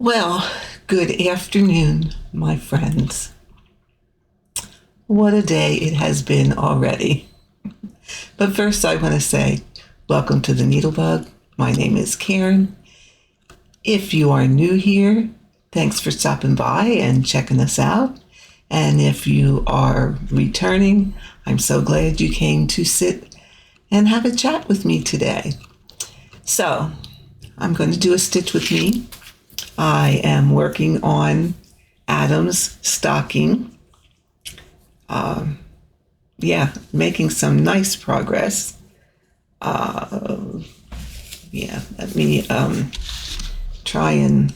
Well, good afternoon, my friends. What a day it has been already. But first, I want to say welcome to the NeedleBugg. My name is Karen. If you are new here, thanks for stopping by and checking us out. And if you are returning, I'm so glad you came to sit and have a chat with me today. So, I'm going to do a stitch with me. I am working on Adam's stocking. Making some nice progress. Let me try and...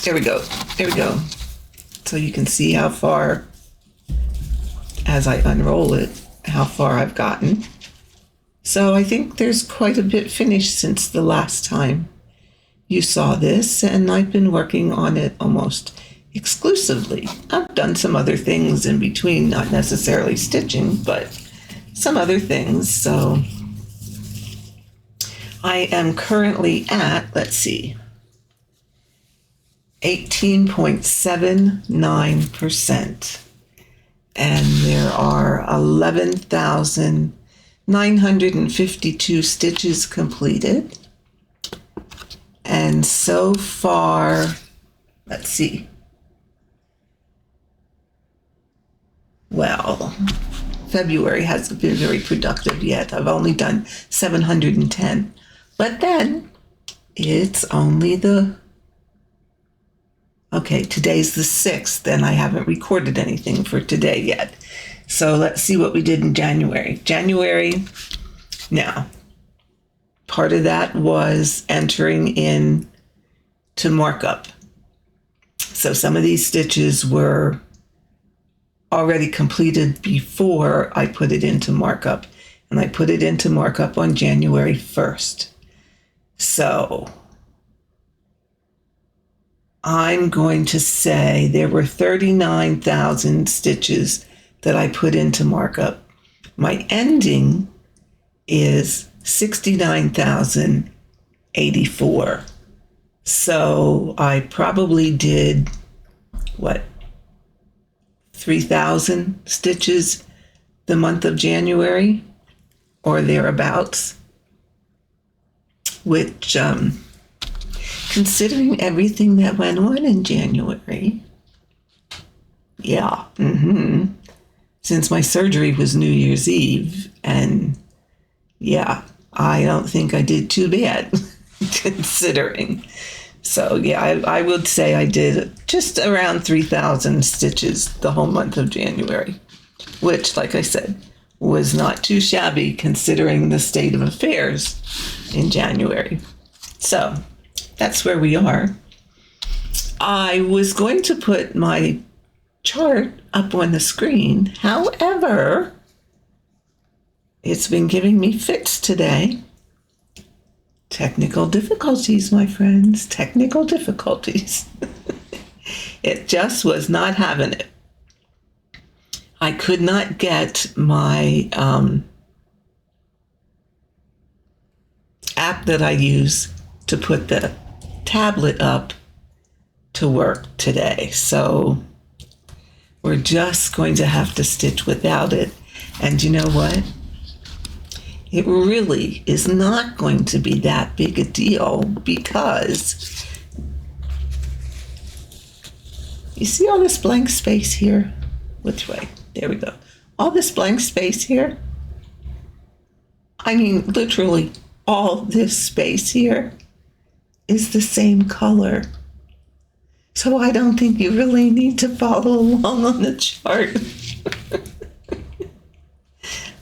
There we go. So you can see how far, as I unroll it, how far I've gotten. So I think there's quite a bit finished since the last time you saw this, and I've been working on it almost exclusively. I've done some other things in between, not necessarily stitching, but some other things. So I am currently at, 18.79%. And there are 11,952 stitches completed. And so far, February hasn't been very productive yet. I've only done 710. But then it's only today's the 6th, and I haven't recorded anything for today yet. So let's see what we did in January. Now, part of that was entering in to markup. So some of these stitches were already completed before I put it into markup. And I put it into markup on January 1st. So I'm going to say there were 39,000 stitches that I put into markup. My ending is 69,084. So I probably did, 3,000 stitches the month of January or thereabouts, which, considering everything that went on in January, since my surgery was New Year's Eve, and I don't think I did too bad considering. So I would say I did just around 3,000 stitches the whole month of January, which, like I said, was not too shabby considering the state of affairs in January. So that's where we are. I was going to put my chart up on the screen. However, it's been giving me fits today. Technical difficulties, my friends. Technical difficulties. It just was not having it. I could not get my app that I use to put the tablet up to work today. So we're just going to have to stitch without it. And you know what? It really is not going to be that big a deal because you see all this blank space here? Which way? There we go. All this blank space here. I mean, literally all this space here is the same color. So I don't think you really need to follow along on the chart.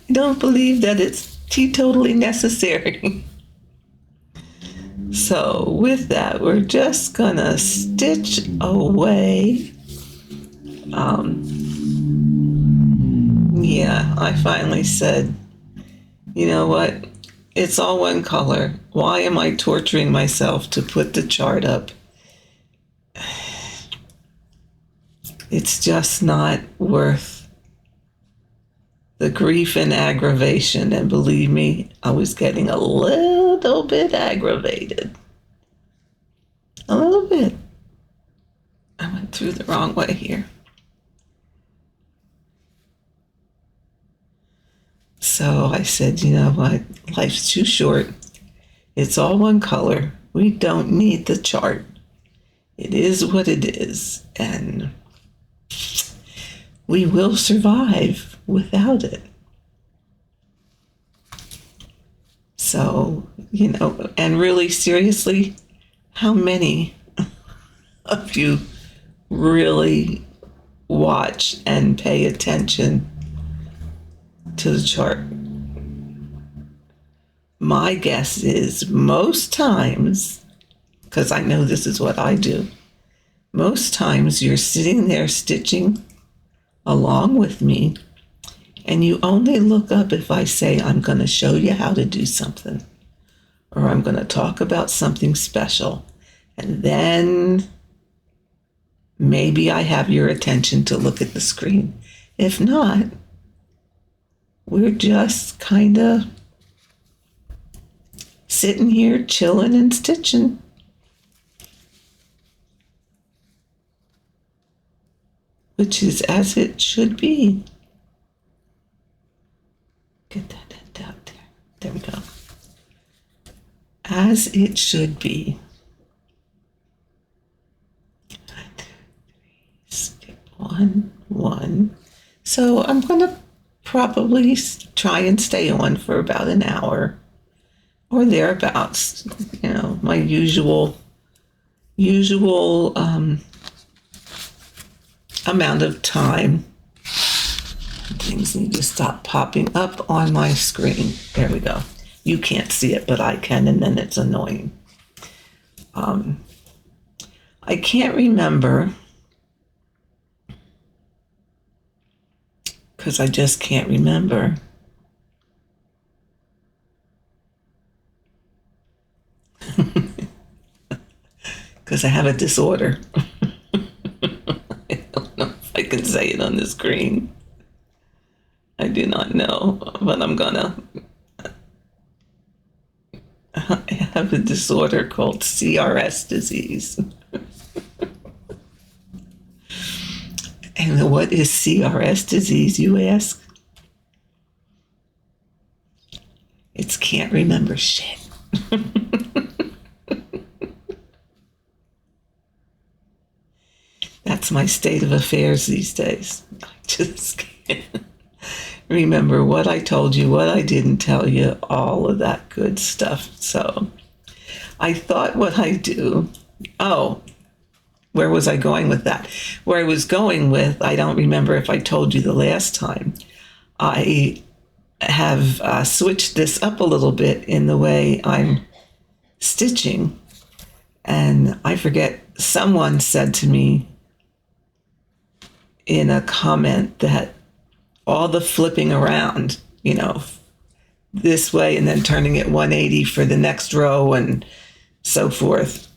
I don't believe that it's teetotally necessary. So with that, we're just gonna stitch away. I finally said, you know what? It's all one color. Why am I torturing myself to put the chart up? It's just not worth the grief and aggravation. And believe me, I was getting a little bit aggravated. through the wrong way here. So I said, you know what? Life's too short. It's all one color. We don't need the chart. It is what it is. And we will survive without it. So, you know, and really seriously, how many of you really watch and pay attention to the chart? My guess is most times, because I know this is what I do, most times you're sitting there stitching along with me, and you only look up if I say I'm going to show you how to do something, or I'm going to talk about something special, and then maybe I have your attention to look at the screen. If not, we're just kind of sitting here chilling and stitching. Which is as it should be. Get that end out there. There we go. As it should be. 1, 1. So I'm going to probably try and stay on for about an hour or thereabouts. You know, my usual amount of time. Things need to stop popping up on my screen. There we go. You can't see it, but I can, and then it's annoying. I can't remember, because I just can't remember. Because I have a disorder. I don't know if I can say it on the screen. I do not know, but I'm gonna. I have a disorder called CRS disease. And what is CRS disease, you ask? It's can't remember shit. That's my state of affairs these days. I just can't remember what I told you, what I didn't tell you, all of that good stuff. So I thought what I do, where was I going with that? Where I was going with, I don't remember if I told you the last time. I have switched this up a little bit in the way I'm stitching. And I forget, someone said to me in a comment that all the flipping around, you know, this way and then turning it 180 for the next row and so forth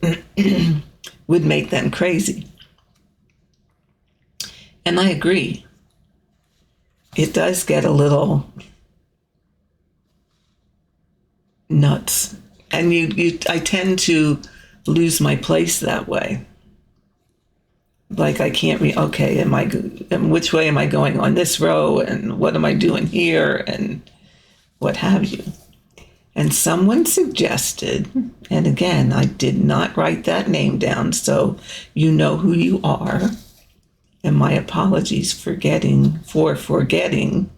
would make them crazy. And I agree. It does get a little nuts. And I tend to lose my place that way. Like I can't okay, which way am I going on this row, and what am I doing here, and what have you. And someone suggested, and again, I did not write that name down, so you know who you are, and my apologies for forgetting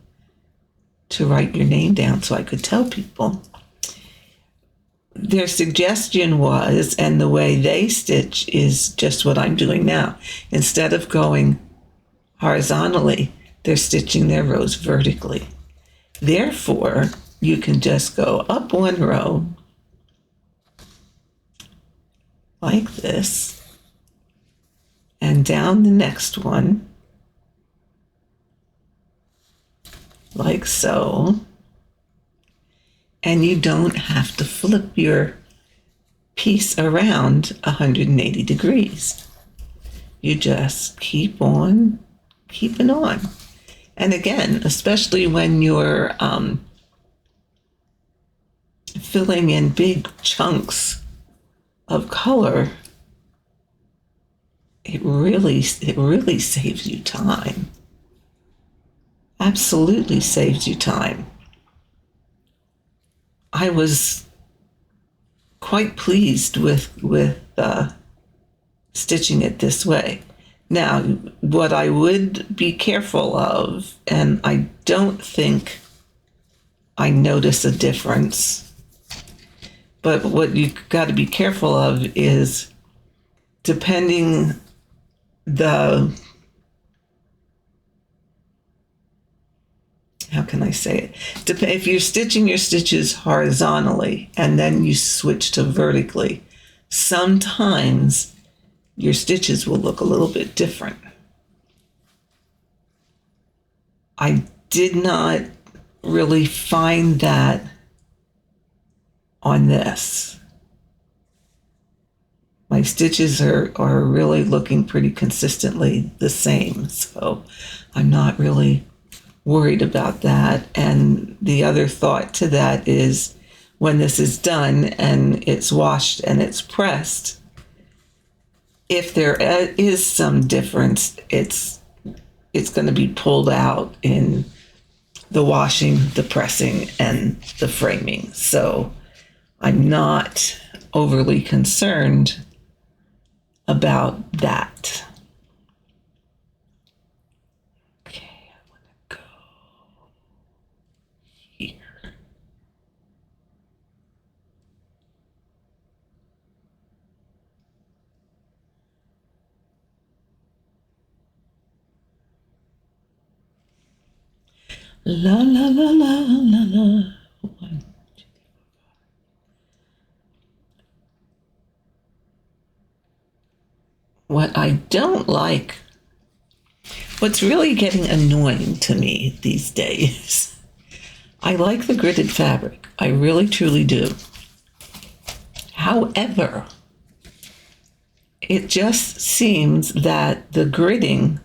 to write your name down so I could tell people. Their suggestion was, and the way they stitch is just what I'm doing now. Instead of going horizontally, they're stitching their rows vertically. Therefore, you can just go up one row like this and down the next one like so. And you don't have to flip your piece around 180 degrees. You just keep on keeping on. And again, especially when you're filling in big chunks of color, it really saves you time. Absolutely saves you time. I was quite pleased with stitching it this way. Now, what I would be careful of, and I don't think I notice a difference, but what you've got to be careful of is depending the, how can I say it? If you're stitching your stitches horizontally and then you switch to vertically, sometimes your stitches will look a little bit different. I did not really find that on this. My stitches are really looking pretty consistently the same, so I'm not really worried about that. And the other thought to that is when this is done and it's washed and it's pressed, if there is some difference, it's going to be pulled out in the washing, the pressing, and the framing. So I'm not overly concerned about that. Okay, I want to go here. La la la la la la. One, two. What I don't like, what's really getting annoying to me these days, I like the gridded fabric. I really truly do. However, it just seems that the gridding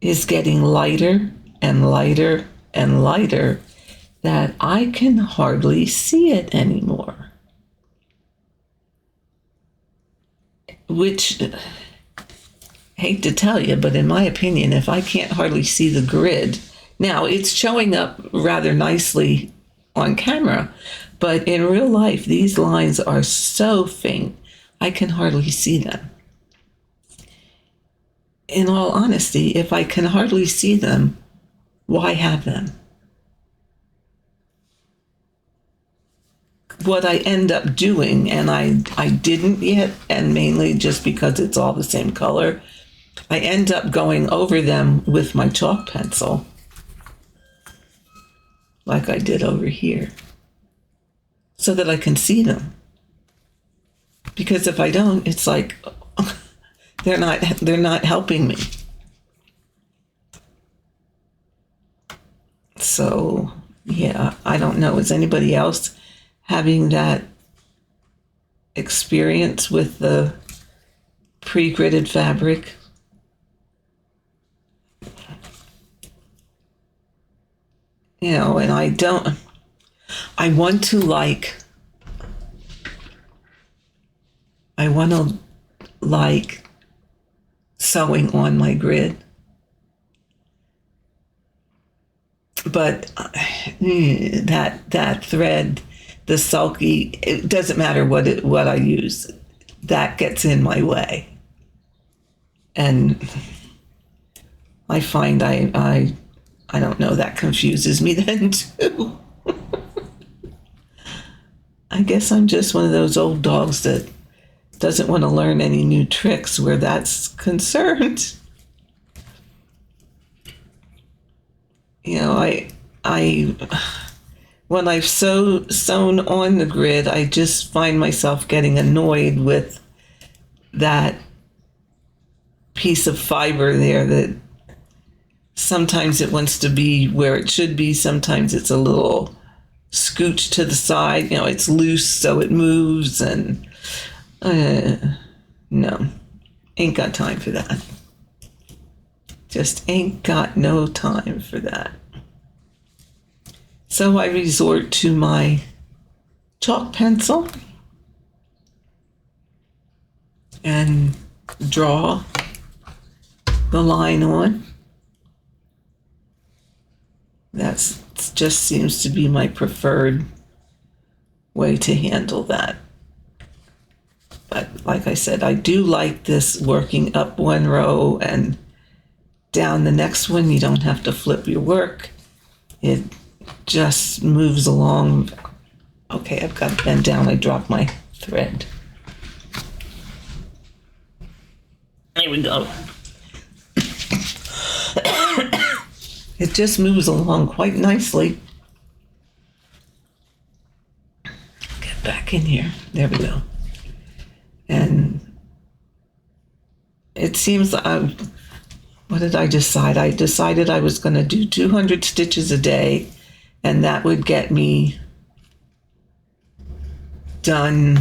is getting lighter and lighter and lighter that I can hardly see it anymore. Which, hate to tell you, but in my opinion, if I can't hardly see the grid, now it's showing up rather nicely on camera, but in real life, these lines are so faint, I can hardly see them. In all honesty, if I can hardly see them, why have them? What I end up doing, and I didn't yet, and mainly just because it's all the same color, I end up going over them with my chalk pencil, like I did over here, so that I can see them. Because if I don't, it's like they're not helping me. So yeah, I don't know. Is anybody else having that experience with the pre-gridded fabric? You know, and I want to like sewing on my grid. But that thread, the sulky, it doesn't matter what I use, that gets in my way. And I find I don't know, that confuses me then too. I guess I'm just one of those old dogs that doesn't want to learn any new tricks where that's concerned. You know, I when I've sewn on the grid, I just find myself getting annoyed with that piece of fiber there that sometimes it wants to be where it should be. Sometimes it's a little scooched to the side. You know, it's loose, so it moves, and no, ain't got time for that. Just ain't got no time for that. So I resort to my chalk pencil and draw the line on. That's just seems to be my preferred way to handle that. But like I said, I do like this working up one row and down the next one. You don't have to flip your work. It just moves along. Okay, I've got to bend down. I dropped my thread. There we go. It just moves along quite nicely. Get back in here. There we go. And it seems, what did I decide? I decided I was going to do 200 stitches a day, and that would get me done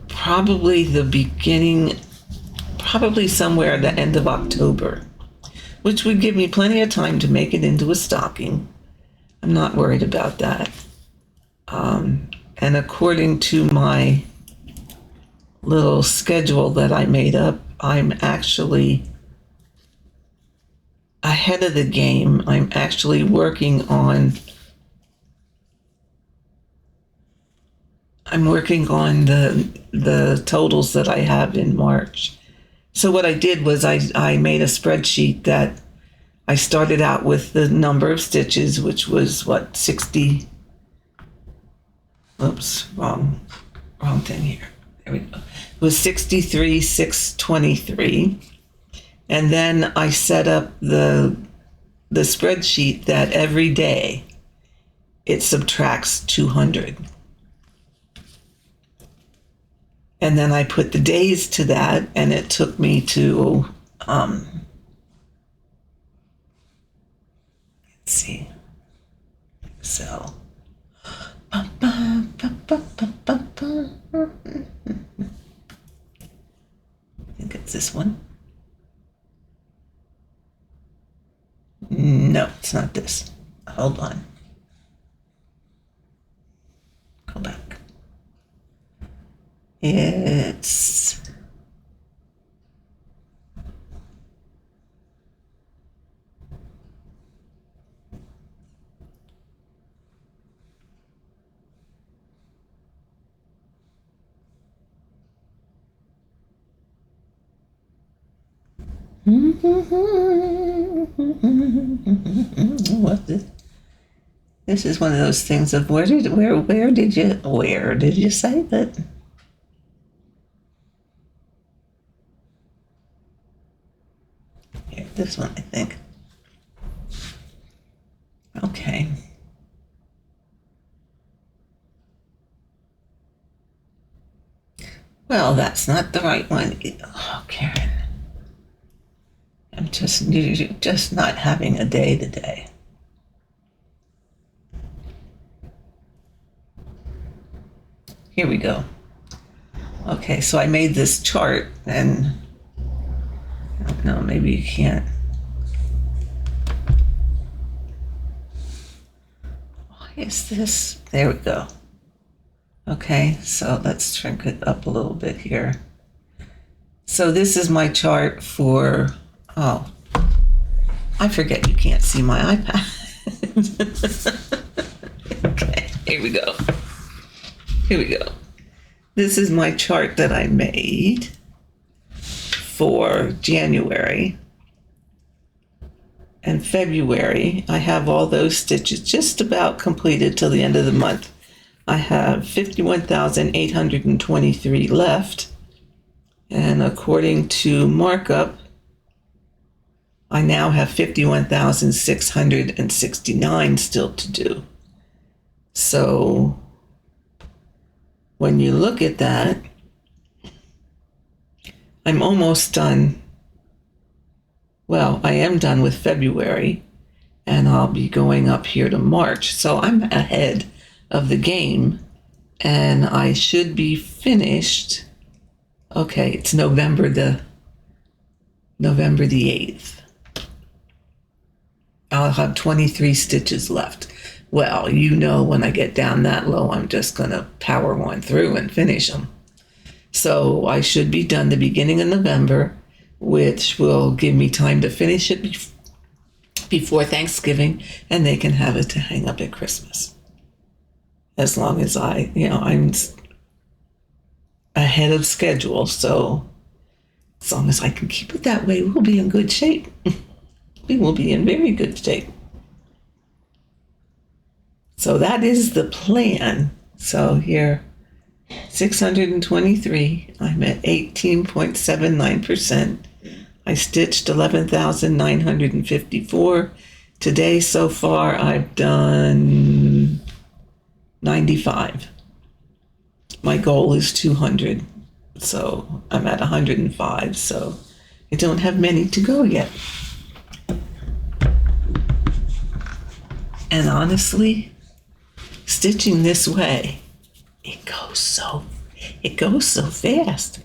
probably somewhere at the end of October, which would give me plenty of time to make it into a stocking. I'm not worried about that. And according to my little schedule that I made up, I'm actually ahead of the game. I'm actually working on the totals that I have in March. So what I did was I made a spreadsheet that I started out with the number of stitches, which was 60. Oops, wrong thing here. There we go. It was 63,623. And then I set up the spreadsheet that every day it subtracts 200. And then I put the days to that, and it took me to, let's see, so, I think it's this one. No, it's not this. Hold on. Go back. It's what this is one of those things of where did you say that? Here, this one, I think. Okay. Well, that's not the right one. Oh, Karen. You're just not having a day today. Here we go. Okay, so I made this chart, and I don't know, maybe you can't. Why is this? There we go. Okay, so let's shrink it up a little bit here. So this is my chart for, oh, I forget you can't see my iPad. Okay, here we go. Here we go. This is my chart that I made for January and February. I have all those stitches just about completed till the end of the month. I have 51,823 left. And according to markup, I now have 51,669 still to do. So when you look at that, I'm almost done. Well, I am done with February, and I'll be going up here to March. So I'm ahead of the game, and I should be finished. Okay, it's November the 8th. I'll have 23 stitches left. Well, you know, when I get down that low, I'm just going to power on through and finish them. So I should be done the beginning of November, which will give me time to finish it before Thanksgiving, and they can have it to hang up at Christmas. As long as I'm ahead of schedule. So as long as I can keep it that way, we'll be in good shape. We will be in very good shape. So that is the plan. So here, 623, I'm at 18.79%. I stitched 11,954. Today so far I've done 95. My goal is 200. So I'm at 105. So I don't have many to go yet. And honestly, stitching this way, it goes so fast.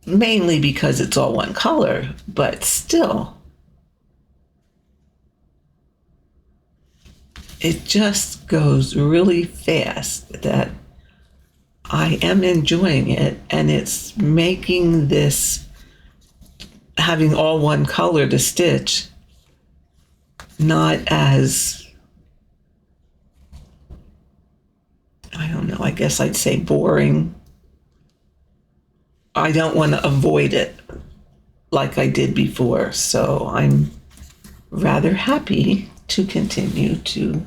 Mainly because it's all one color, but still, it just goes really fast that I am enjoying it, and it's making this, having all one color to stitch, not as, I don't know, I guess I'd say boring. I don't want to avoid it like I did before, so I'm rather happy to continue to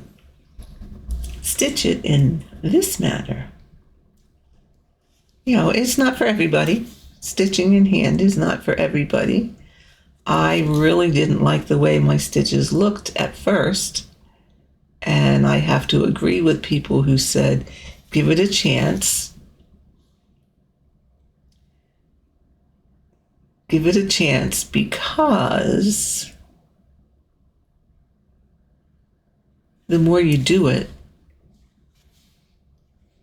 stitch it in this manner. It's not for everybody. Stitching in hand is not for everybody. I really didn't like the way my stitches looked at first, and I have to agree with people who said, give it a chance. Give it a chance, because the more you do it,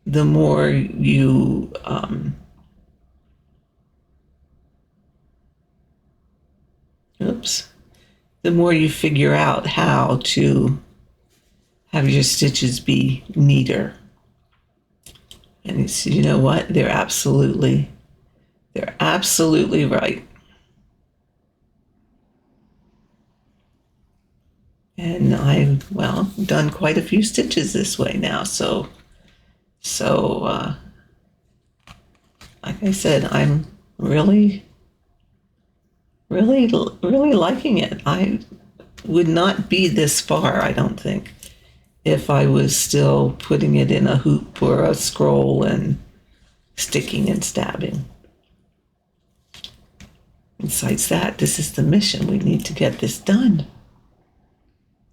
the more you the more you figure out how to have your stitches be neater. And it's, you know what? They're absolutely right. And I've, done quite a few stitches this way now. So like I said, I'm really liking it. I would not be this far, I don't think, if I was still putting it in a hoop or a scroll and sticking and stabbing. Besides that, this is the mission. We need to get this done.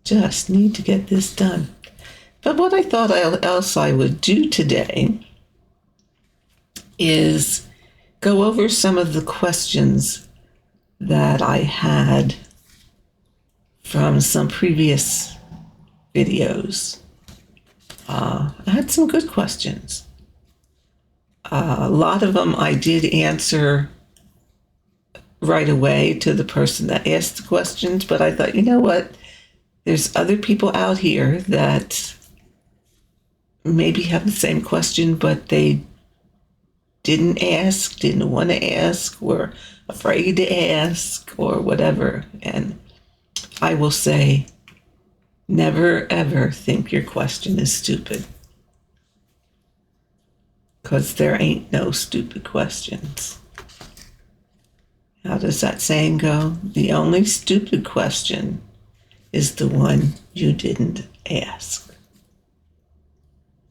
Just need to get this done. But what I thought else I would do today is go over some of the questions that I had from some previous videos. I had some good questions. A lot of them I did answer right away to the person that asked the questions, but I thought, you know what? There's other people out here that maybe have the same question, but they didn't want to ask, were afraid to ask, or whatever. And I will say, never ever think your question is stupid, because there ain't no stupid questions. How does that saying go? The only stupid question is the one you didn't ask.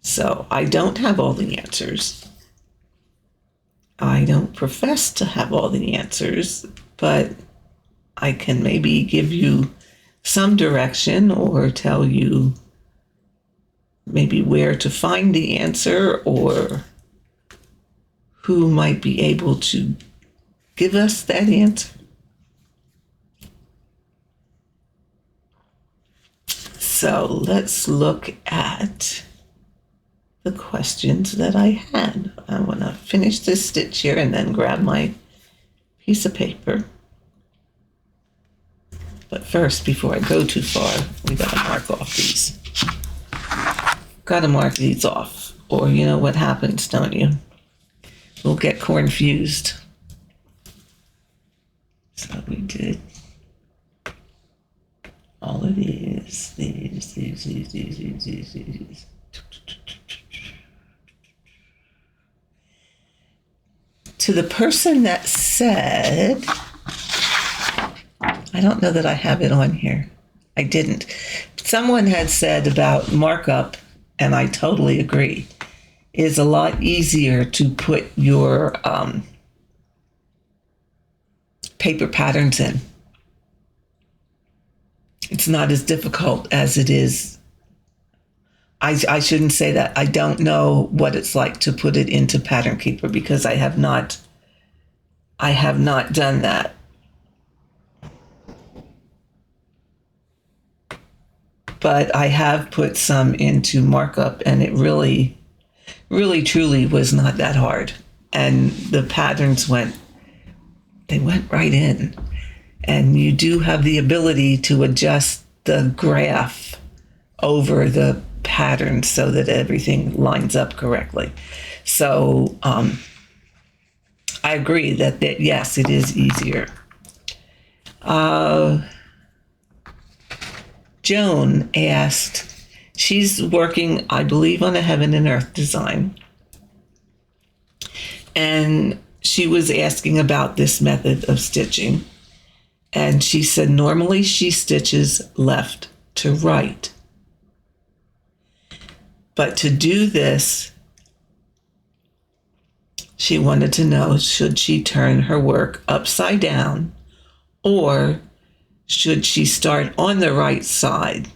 So I don't have all the answers. I don't profess to have all the answers, but I can maybe give you some direction or tell you maybe where to find the answer or who might be able to give us that answer. So let's look at the questions that I had. I want to finish this stitch here and then grab my piece of paper. But first, before I go too far, we gotta mark off these. Gotta mark these off, or you know what happens, don't you? will get confused. So we did all of these. To the person that said, I don't know that I have it on here. I didn't. Someone had said about markup, and I totally agree. It's a lot easier to put your paper patterns in. It's not as difficult as it is. I shouldn't say that. I don't know what it's like to put it into Pattern Keeper because I have not done that. But I have put some into markup, and it really, really, truly was not that hard. And the patterns went right in. And you do have the ability to adjust the graph over the pattern so that everything lines up correctly. So I agree that yes, it is easier. Joan asked, she's working, I believe, on a Heaven and Earth design. And she was asking about this method of stitching. And she said normally she stitches left to right. But to do this, she wanted to know, should she turn her work upside down, or should she start on the right side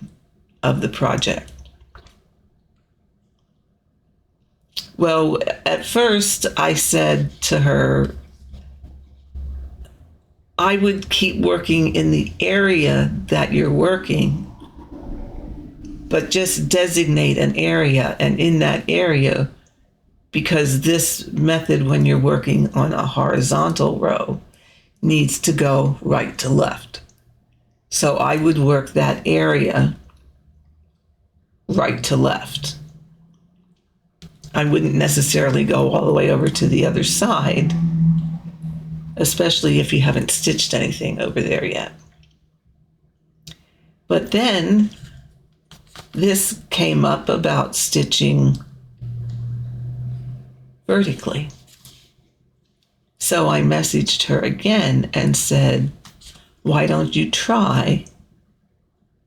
of the project? Well, at first I said to her, I would keep working in the area that you're working, but just designate an area, and in that area, because this method, when you're working on a horizontal row, needs to go right to left. So I would work that area right to left. I wouldn't necessarily go all the way over to the other side, especially if you haven't stitched anything over there yet. But then this came up about stitching vertically. So I messaged her again and said, why don't you try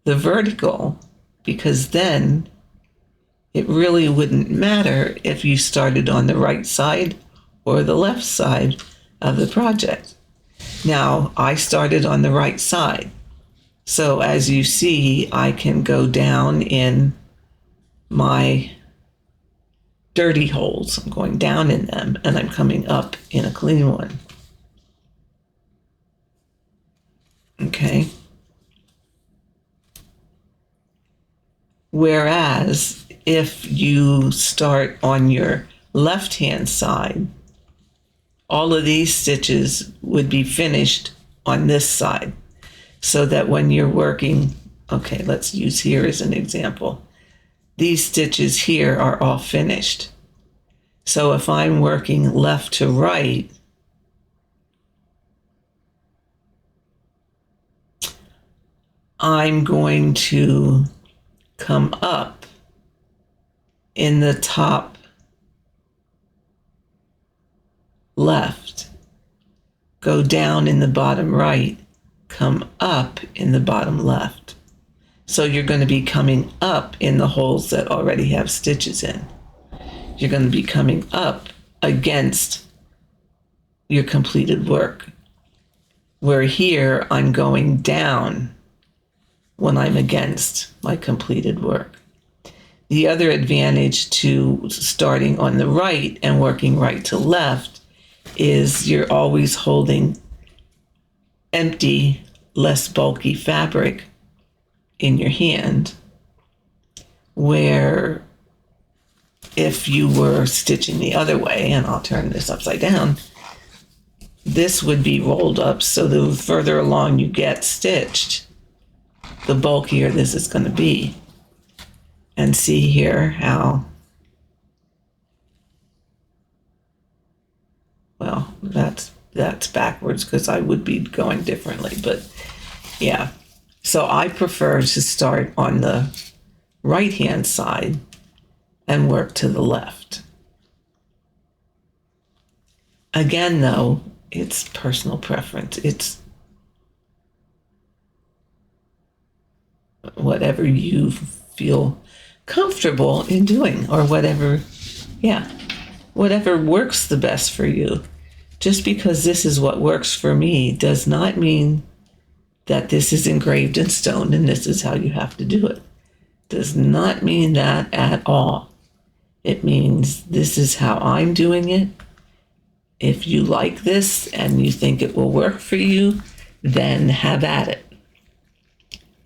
the vertical? Because then it really wouldn't matter if you started on the right side or the left side of the project. Now, I started on the right side. So as you see, I can go down in my dirty holes. I'm going down in them, and I'm coming up in a clean one. Okay. Whereas if you start on your left-hand side, all of these stitches would be finished on this side, so that when you're working, okay, let's use here as an example. These stitches here are all finished. So if I'm working left to right, I'm going to come up in the top left, go down in the bottom right, come up in the bottom left. So you're going to be coming up in the holes that already have stitches in. You're going to be coming up against your completed work. Where here, I'm going down when I'm against my completed work. The other advantage to starting on the right and working right to left is you're always holding empty, less bulky fabric in your hand, where if you were stitching the other way, and I'll turn this upside down, this would be rolled up, so the further along you get stitched, the bulkier this is going to be. And see here how that's backwards because I would be going differently. But yeah, so I prefer to start on the right hand side and work to the left. Again, though, it's personal preference. It's whatever you feel comfortable in doing, or whatever works the best for you. Just because this is what works for me does not mean that this is engraved in stone and this is how you have to do it. Does not mean that at all. It means this is how I'm doing it. If you like this and you think it will work for you, then have at it.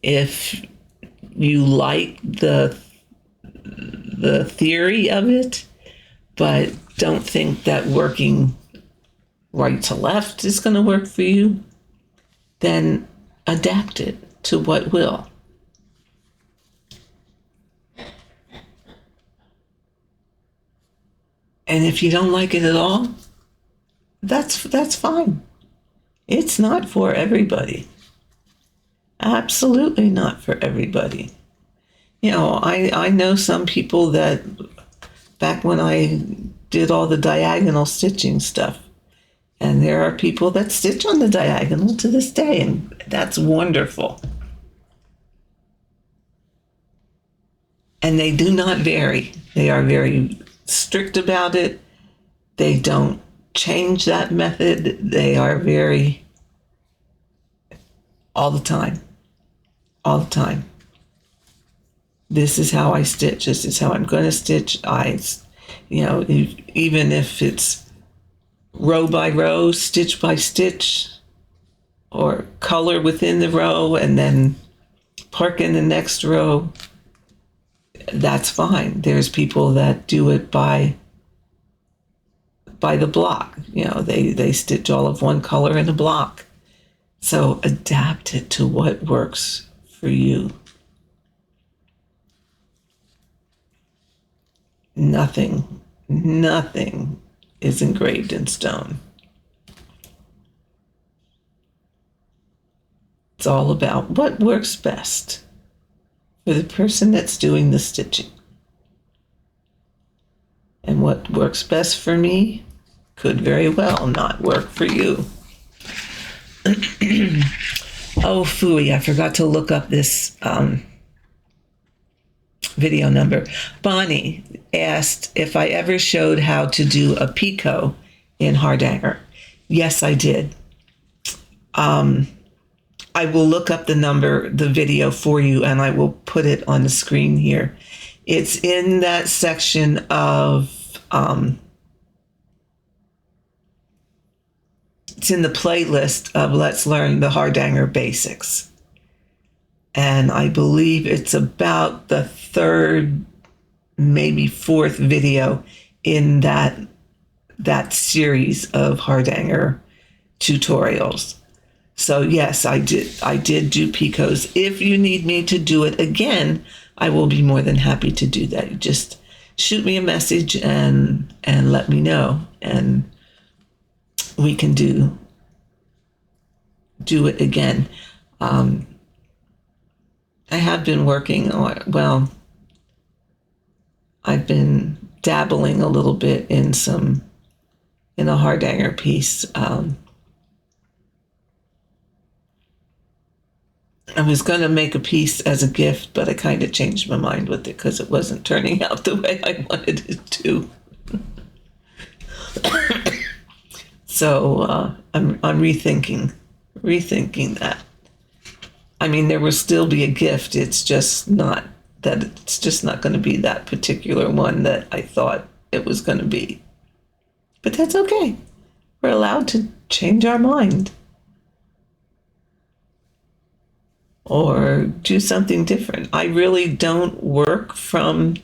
If you like the theory of it, but don't think that working right to left is going to work for you, then adapt it to what will. And if you don't like it at all, that's fine. It's not for everybody. Absolutely not for everybody. You know, I know some people that back when I did all the diagonal stitching stuff, and there are people that stitch on the diagonal to this day, and that's wonderful. And they do not vary. They are very strict about it. They don't change that method. They are very, all the time. This is how I stitch. This is how I'm going to stitch. Even if it's row by row, stitch by stitch, or color within the row and then park in the next row, that's fine. There's people that do it by the block. They stitch all of one color in a block. So adapt it to what works for you. Nothing is engraved in stone. It's all about what works best for the person that's doing the stitching. And what works best for me could very well not work for you. Oh, phooey, I forgot to look up this video number. Bonnie asked if I ever showed how to do a picot in Hardanger. Yes, I did. I will look up the video for you, and I will put it on the screen here. It's in that section of, it's in the playlist of Let's Learn the Hardanger Basics. And I believe it's about the third, maybe fourth video in that series of Hardanger tutorials. So yes, I did do picots. If you need me to do it again, I will be more than happy to do that. You just shoot me a message and let me know, and we can do it again. I have been working on, I've been dabbling a little bit in a Hardanger piece. I was going to make a piece as a gift, but I kind of changed my mind with it because it wasn't turning out the way I wanted it to. So I'm rethinking that. I mean, there will still be a gift. It's just not going to be that particular one that I thought it was going to be. But that's okay. We're allowed to change our mind. Or do something different. I really don't work from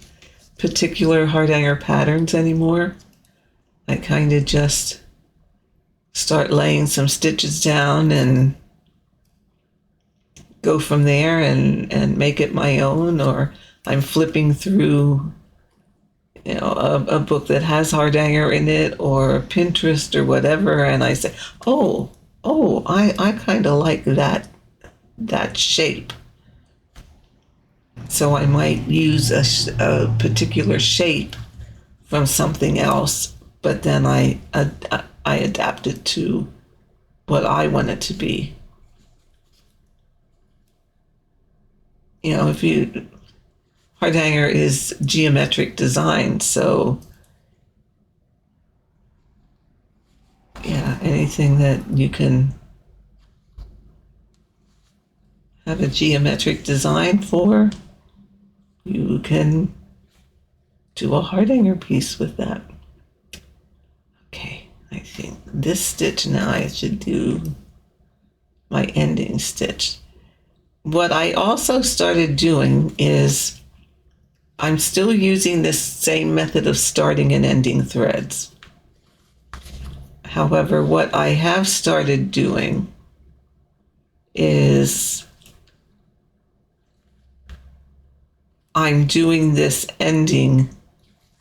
particular Hardanger patterns anymore. I kind of just start laying some stitches down and go from there and make it my own, or I'm flipping through a book that has Hardanger in it or Pinterest or whatever, and I say, I kind of like that shape. So I might use a particular shape from something else, but then I adapt it to what I want it to be. Hardanger is geometric design, so yeah, anything that you can have a geometric design for, you can do a Hardanger piece with that. Okay, I think this stitch now I should do my ending stitch. What I also started doing is I'm still using this same method of starting and ending threads. However, what I have started doing is I'm doing this ending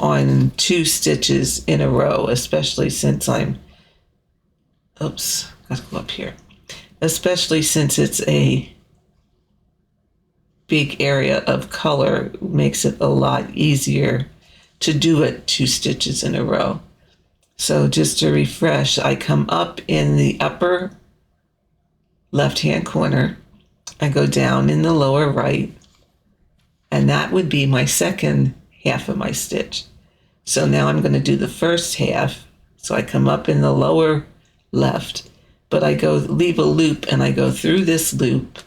on 2 stitches in a row, especially since gotta go up here. Especially since it's a big area of color, makes it a lot easier to do it 2 stitches in a row. So just to refresh, I come up in the upper left-hand corner, I go down in the lower right, and that would be my second half of my stitch. So now I'm going to do the first half. So I come up in the lower left, but I leave a loop, and I go through this loop,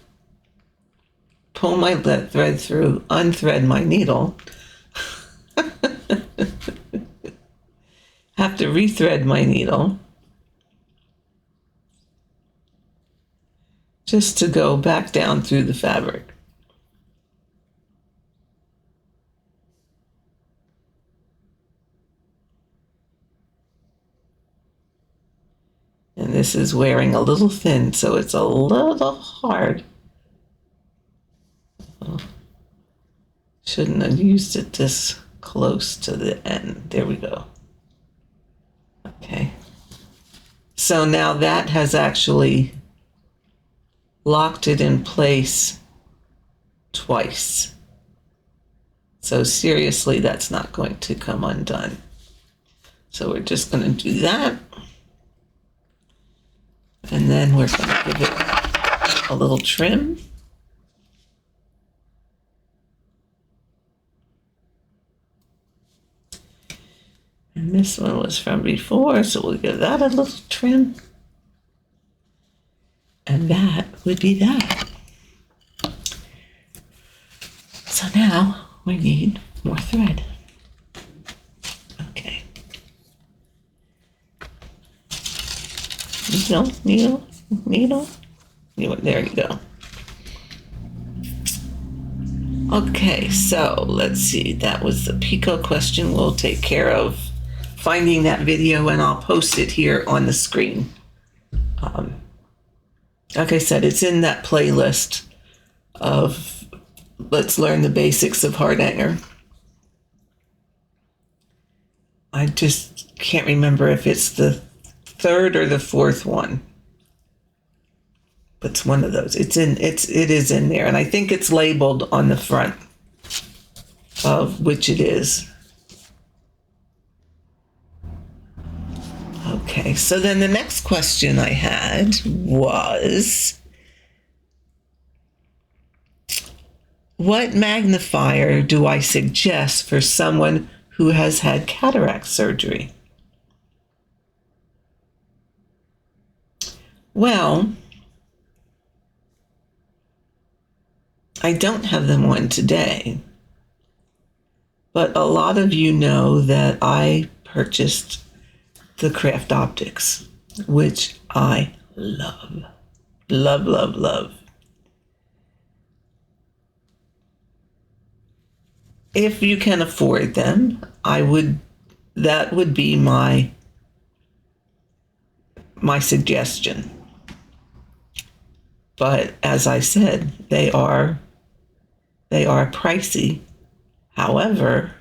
pull my thread through, unthread my needle, have to rethread my needle just to go back down through the fabric. And this is wearing a little thin, so it's a little hard. Shouldn't have used it this close to the end. There we go. Okay. So now that has actually locked it in place twice. So seriously, that's not going to come undone. So we're just going to do that. And then we're going to give it a little trim. And this one was from before, so we'll give that a little trim. And that would be that. So now we need more thread. Okay. Needle. There you go. Okay, so let's see. That was the picot question. We'll take care of finding that video, and I'll post it here on the screen. Like I said, it's in that playlist of Let's Learn the Basics of Hardanger. I just can't remember if it's the 3rd or the 4th one. But it's one of those. It is in there, and I think it's labeled on the front of which it is. Okay, so then the next question I had was, what magnifier do I suggest for someone who has had cataract surgery? Well, I don't have them on today, but a lot of you know that I purchased the Craft Optics, which I love. Love, love, love. If you can afford them, that would be my suggestion. But as I said, they are pricey. However,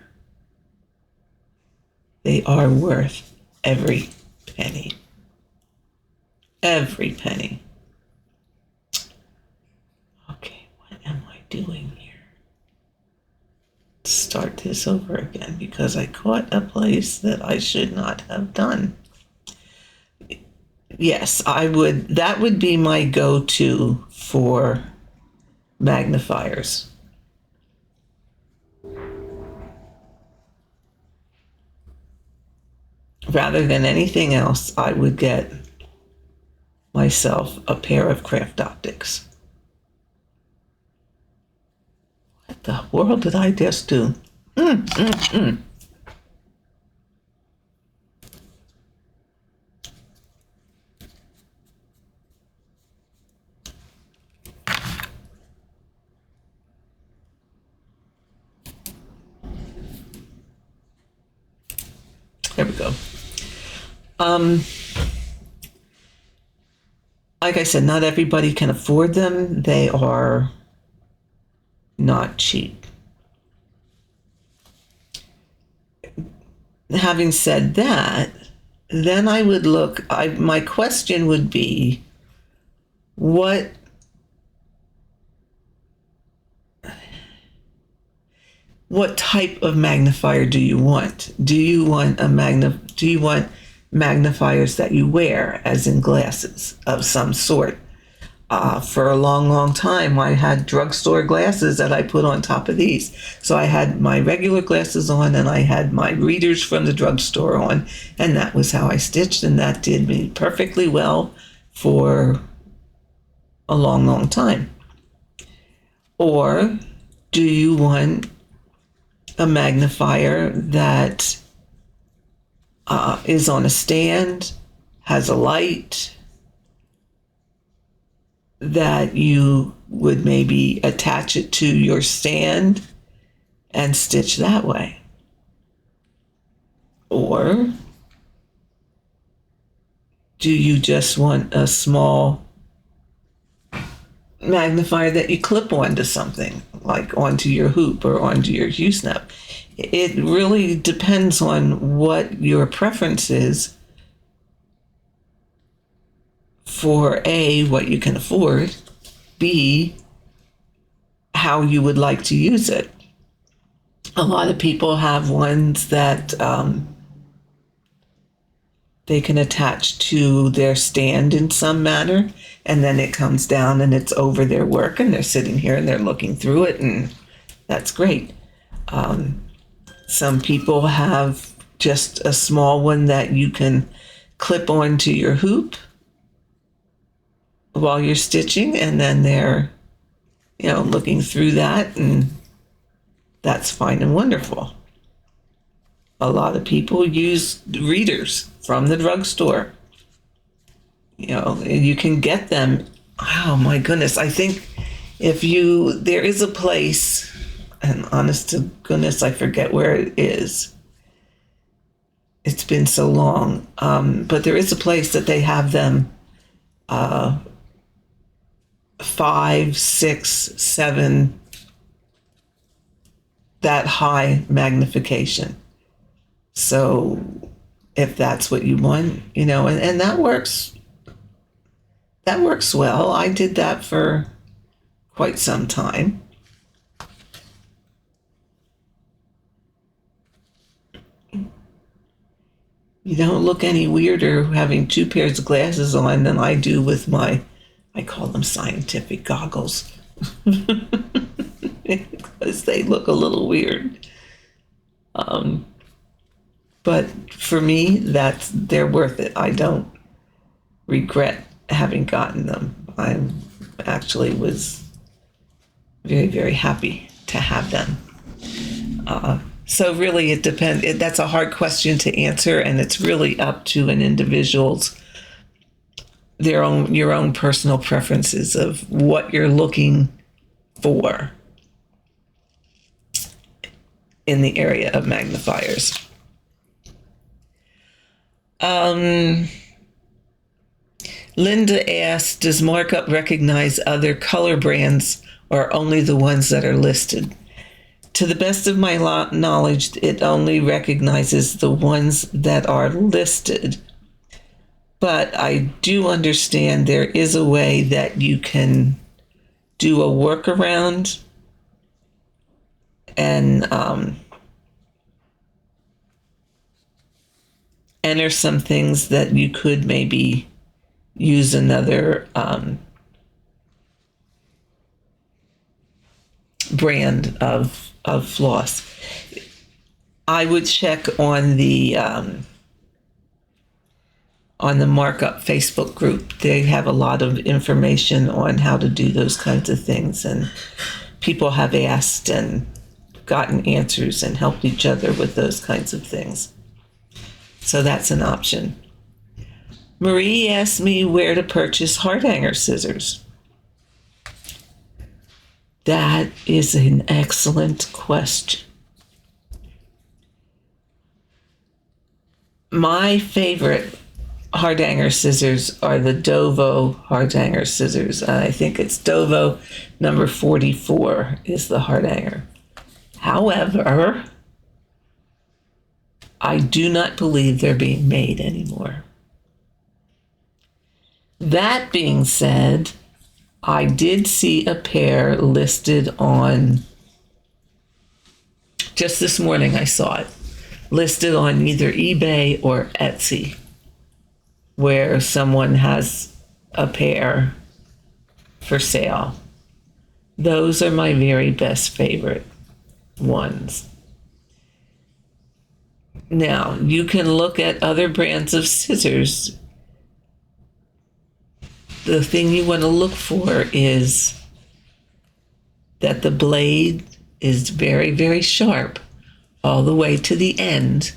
They are worth every penny. Every penny. Okay, what am I doing here? Start this over again because I caught a place that I should not have done. Yes, that would be my go-to for magnifiers. Rather than anything else, I would get myself a pair of craft optics. What the world did I just do? There we go. Like I said, not everybody can afford them. They are not cheap. Having said that, then I would look, my question would be, what type of magnifier do you want? Do you want magnifiers that you wear, as in glasses of some sort? For a long, long time, I had drugstore glasses that I put on top of these. So I had my regular glasses on and I had my readers from the drugstore on, and that was how I stitched, and that did me perfectly well for a long, long time. Or do you want a magnifier that is on a stand, has a light, that you would maybe attach it to your stand and stitch that way? Or do you just want a small magnifier that you clip onto something, like onto your hoop or onto your U-snap? It really depends on what your preference is for A, what you can afford, B, how you would like to use it. A lot of people have ones that they can attach to their stand in some manner, and then it comes down and it's over their work and they're sitting here and they're looking through it, and that's great. Some people have just a small one that you can clip onto your hoop while you're stitching, and then they're, looking through that, and that's fine and wonderful. A lot of people use readers from the drugstore. You can get them. Oh my goodness. I think there is a place, and honest to goodness, I forget where it is. It's been so long. But there is a place that they have them 5, 6, 7, that high magnification. So if that's what you want, and that works well. I did that for quite some time. You don't look any weirder having 2 pairs of glasses on than I do with I call them scientific goggles, because they look a little weird. But for me, they're worth it. I don't regret having gotten them. I actually was very, very happy to have them. So really, it depends. That's a hard question to answer, and it's really up to an individual's your own personal preferences of what you're looking for in the area of magnifiers. Linda asked, does Markup recognize other color brands or only the ones that are listed? to the best of my knowledge, it only recognizes the ones that are listed. But I do understand there is a way that you can do a workaround and enter some things that you could maybe use another brand of floss. I would check on the Markup Facebook group. They have a lot of information on how to do those kinds of things, and people have asked and gotten answers and helped each other with those kinds of things. So that's an option. Marie asked me where to purchase Hardanger scissors. That is an excellent question. My favorite Hardanger scissors are the Dovo Hardanger scissors. I think it's Dovo number 44 is the Hardanger. However, I do not believe they're being made anymore. That being said, I did see a pair listed on, just this morning I saw it, listed on either eBay or Etsy, where someone has a pair for sale. Those are my very best favorite ones. Now, you can look at other brands of scissors. The thing you want to look for is that the blade is very, very sharp all the way to the end.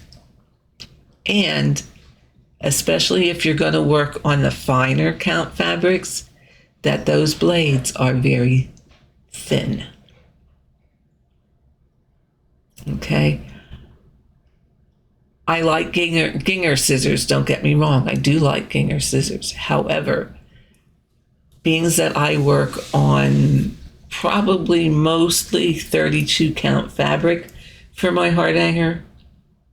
And especially if you're going to work on the finer count fabrics, that those blades are very thin. Okay? I like Ginger scissors, don't get me wrong. I do like Ginger scissors. However, being that I work on probably mostly 32 count fabric for my Hardanger,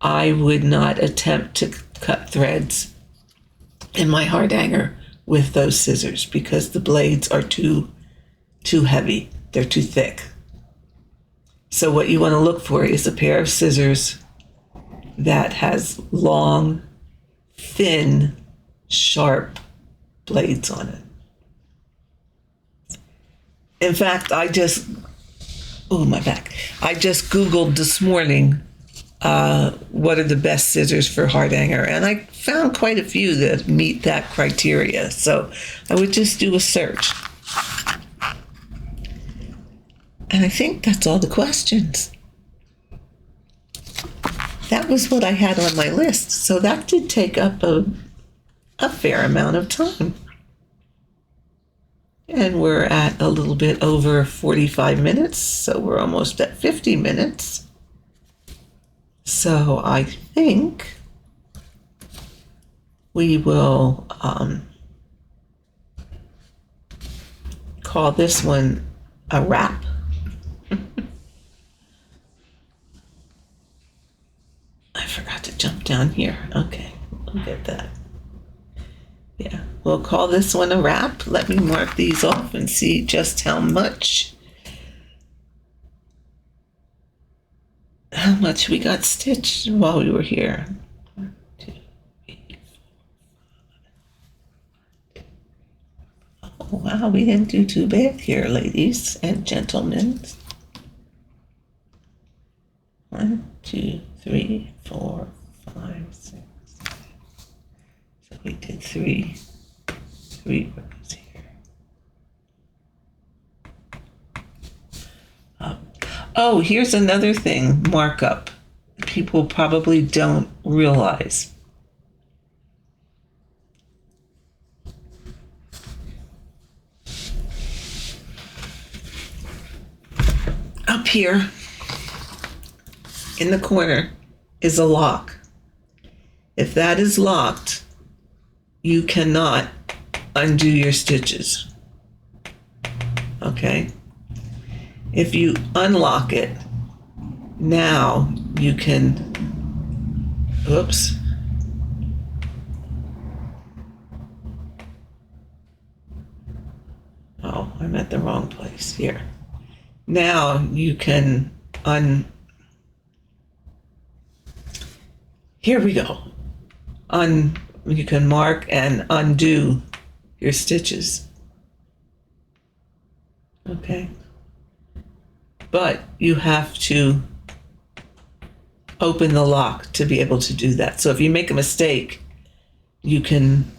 I would not attempt to cut threads in my Hardanger with those scissors because the blades are too heavy. They're too thick. So what you want to look for is a pair of scissors that has long, thin, sharp blades on it. In fact, I just Googled this morning what are the best scissors for Hardanger, and I found quite a few that meet that criteria. So I would just do a search. And I think that's all the questions. That was what I had on my list. So that did take up a fair amount of time. And we're at a little bit over 45 minutes, so we're almost at 50 minutes. So I think we will call this one a wrap. I forgot to jump down here. Okay, we'll get that. Yeah, we'll call this one a wrap. Let me mark these off and see just how much we got stitched while we were here. 1, 2, 3, 4, 5. Oh, wow, we didn't do too bad here, ladies and gentlemen. 1, 2, 3, 4, 5, 6. So we did three rows here. Oh, here's another thing, markup. People probably don't realize. Up here in the corner is a lock. If that is locked, you cannot undo your stitches. Okay? If you unlock it, Now you can, oops. Oh, I'm at the wrong place here. Now you can here we go. You can mark and undo your stitches. Okay. But you have to open the lock to be able to do that. So if you make a mistake, you can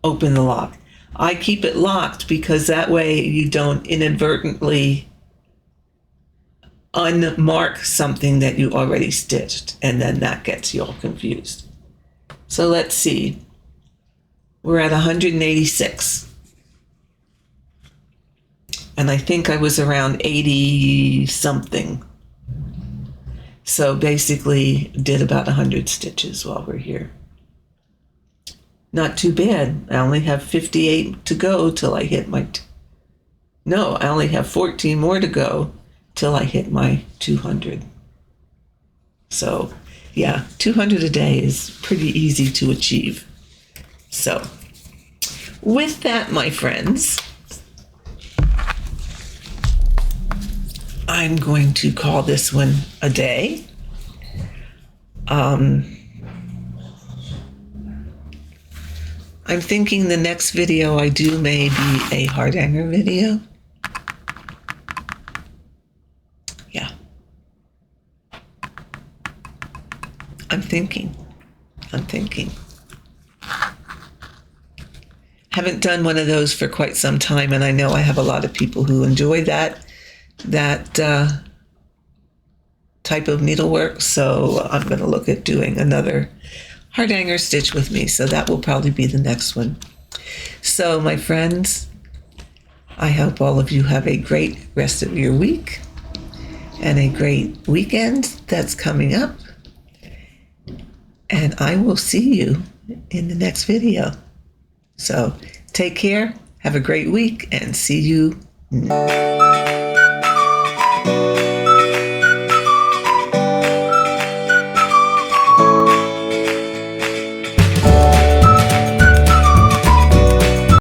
open the lock. I keep it locked because that way you don't inadvertently unmark something that you already stitched, and then that gets you all confused. So let's see. We're at 186. And I think I was around 80 something. So basically did about 100 stitches while we're here. Not too bad. I only have 58 to go till I hit my, no, I only have 14 more to go till I hit my 200. So yeah, 200 a day is pretty easy to achieve. So with that, my friends, I'm going to call this one a day. I'm thinking the next video I do may be a Hardanger video. Yeah. I'm thinking. Haven't done one of those for quite some time, and I know I have a lot of people who enjoy that type of needlework, so I'm going to look at doing another Hardanger stitch with me, so that will probably be the next one. So my friends, I hope all of you have a great rest of your week and a great weekend that's coming up, and I will see you in the next video. So take care, have a great week, and see you next.